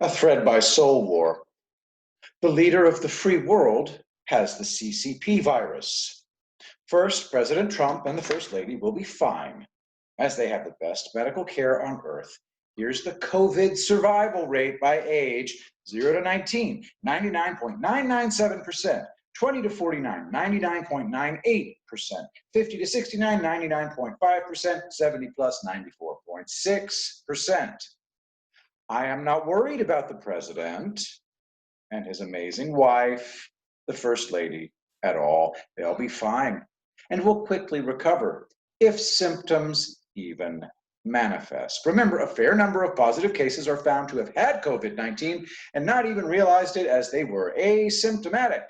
A thread by Soul War. The leader of the free world has the CCP virus. First, President Trump and the First Lady will be fine, as they have the best medical care on earth. Here's the COVID survival rate by age: 0 to 19, 99.997%. 20 to 49, 99.98%, 50 to 69, 99.5%, 70 plus, 94.6%. I am not worried about the president and his amazing wife, the First Lady, at all. They'll be fine and will quickly recover if symptoms even manifest. Remember, a fair number of positive cases are found to have had COVID-19 and not even realized it as they were asymptomatic.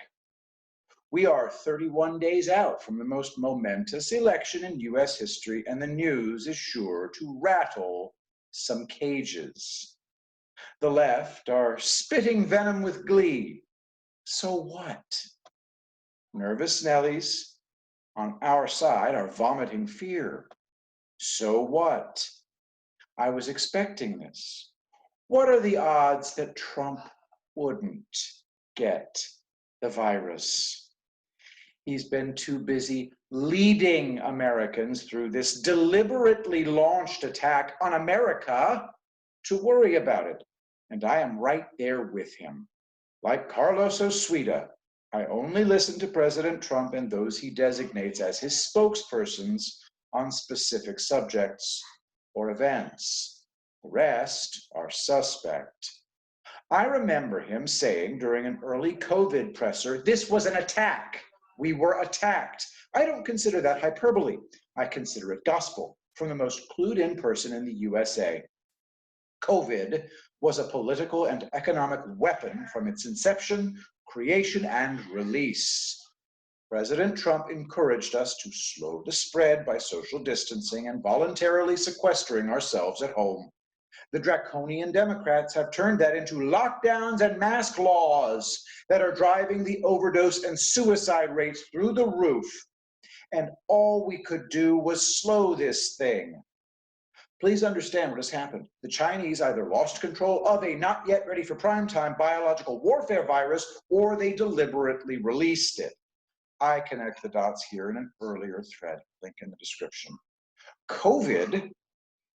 We are 31 days out from the most momentous election in US history, and the news is sure to rattle some cages. The left are spitting venom with glee. So what? Nervous Nellies on our side are vomiting fear. So what? I was expecting this. What are the odds that Trump wouldn't get the virus? He's been too busy leading Americans through this deliberately launched attack on America to worry about it. And I am right there with him. Like Carlos Osuita, I only listen to President Trump and those he designates as his spokespersons on specific subjects or events. The rest are suspect. I remember him saying during an early COVID presser, this was an attack. We were attacked. I don't consider that hyperbole. I consider it gospel from the most clued-in person in the USA. COVID was a political and economic weapon from its inception, creation, and release. President Trump encouraged us to slow the spread by social distancing and voluntarily sequestering ourselves at home. The draconian Democrats have turned that into lockdowns and mask laws that are driving the overdose and suicide rates through the roof. And all we could do was slow this thing. Please understand what has happened. The Chinese either lost control of a not yet ready for prime time biological warfare virus, or they deliberately released it. I connect the dots here in an earlier thread, link in the description. COVID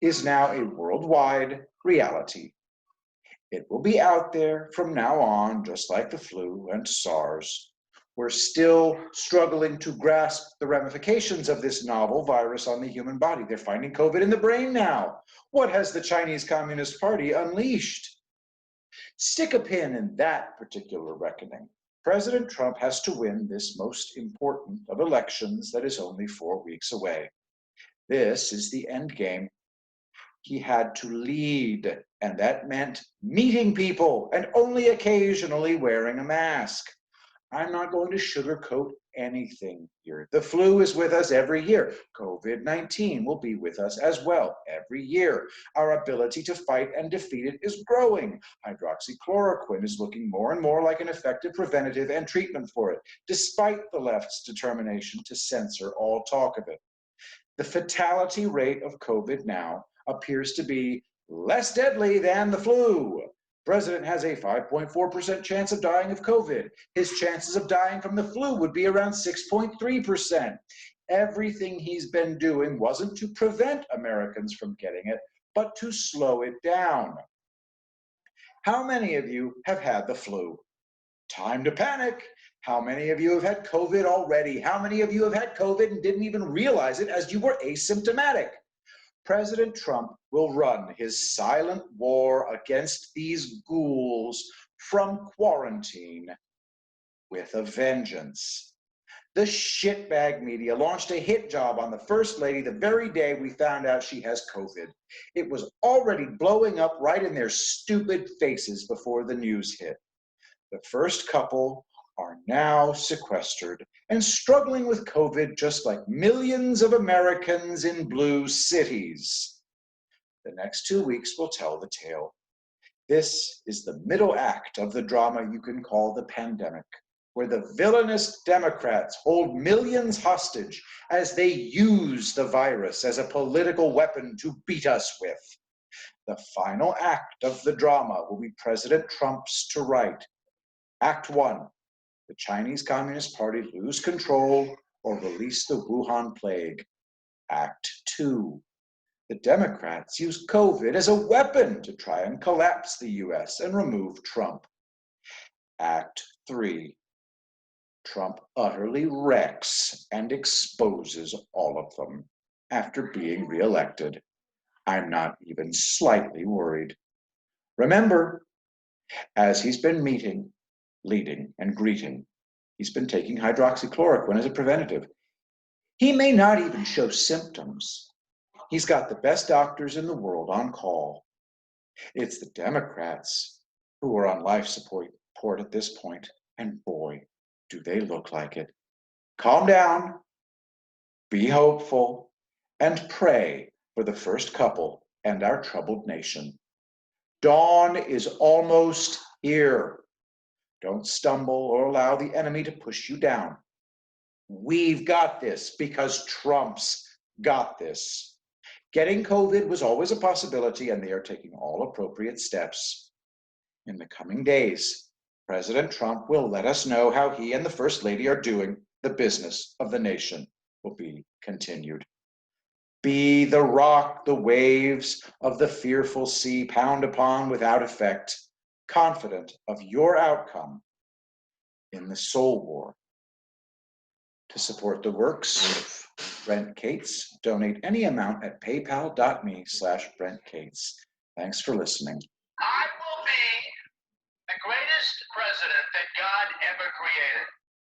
is now a worldwide reality. It will be out there from now on, just like the flu and SARS. We're still struggling to grasp the ramifications of this novel virus on the human body. They're finding COVID in the brain now. What has the Chinese Communist Party unleashed? Stick a pin in that particular reckoning. President Trump has to win this most important of elections that is only 4 weeks away. This is the end game. He had to lead, and that meant meeting people and only occasionally wearing a mask. I'm not going to sugarcoat anything here. The flu is with us every year. COVID-19 will be with us as well every year. Our ability to fight and defeat it is growing. Hydroxychloroquine is looking more and more like an effective preventative and treatment for it, despite the left's determination to censor all talk of it. The fatality rate of COVID now appears to be less deadly than the flu. The president has a 5.4% chance of dying of COVID. His chances of dying from the flu would be around 6.3%. Everything he's been doing wasn't to prevent Americans from getting it, but to slow it down. How many of you have had the flu? Time to panic. How many of you have had COVID already? How many of you have had COVID and didn't even realize it as you were asymptomatic? President Trump will run his silent war against these ghouls from quarantine with a vengeance. The shitbag media launched a hit job on the First Lady the very day we found out she has COVID. It was already blowing up right in their stupid faces before the news hit. The first couple are now sequestered and struggling with COVID just like millions of Americans in blue cities. The next 2 weeks will tell the tale. This is the middle act of the drama you can call the pandemic, where the villainous Democrats hold millions hostage as they use the virus as a political weapon to beat us with. The final act of the drama will be President Trump's to write. Act 1, the Chinese Communist Party lose control or release the Wuhan plague. Act 2, the Democrats use COVID as a weapon to try and collapse the US and remove Trump. Act 3, Trump utterly wrecks and exposes all of them after being reelected. I'm not even slightly worried. Remember, as he's been meeting, leading, and greeting, he's been taking hydroxychloroquine as a preventative. He may not even show symptoms. He's got the best doctors in the world on call. It's the Democrats who are on life support at this point, and boy, do they look like it. Calm down, be hopeful, and pray for the first couple and our troubled nation. Dawn is almost here. Don't stumble or allow the enemy to push you down. We've got this because Trump's got this. Getting COVID was always a possibility, and they are taking all appropriate steps. In the coming days, President Trump will let us know how he and the First Lady are doing. The business of the nation will be continued. Be the rock the waves of the fearful sea pound upon without effect, confident of your outcome in the soul war. To support the works of Brent Cates, donate any amount at paypal.me/Brent Cates. Thanks for listening. I will be the greatest president that God ever created.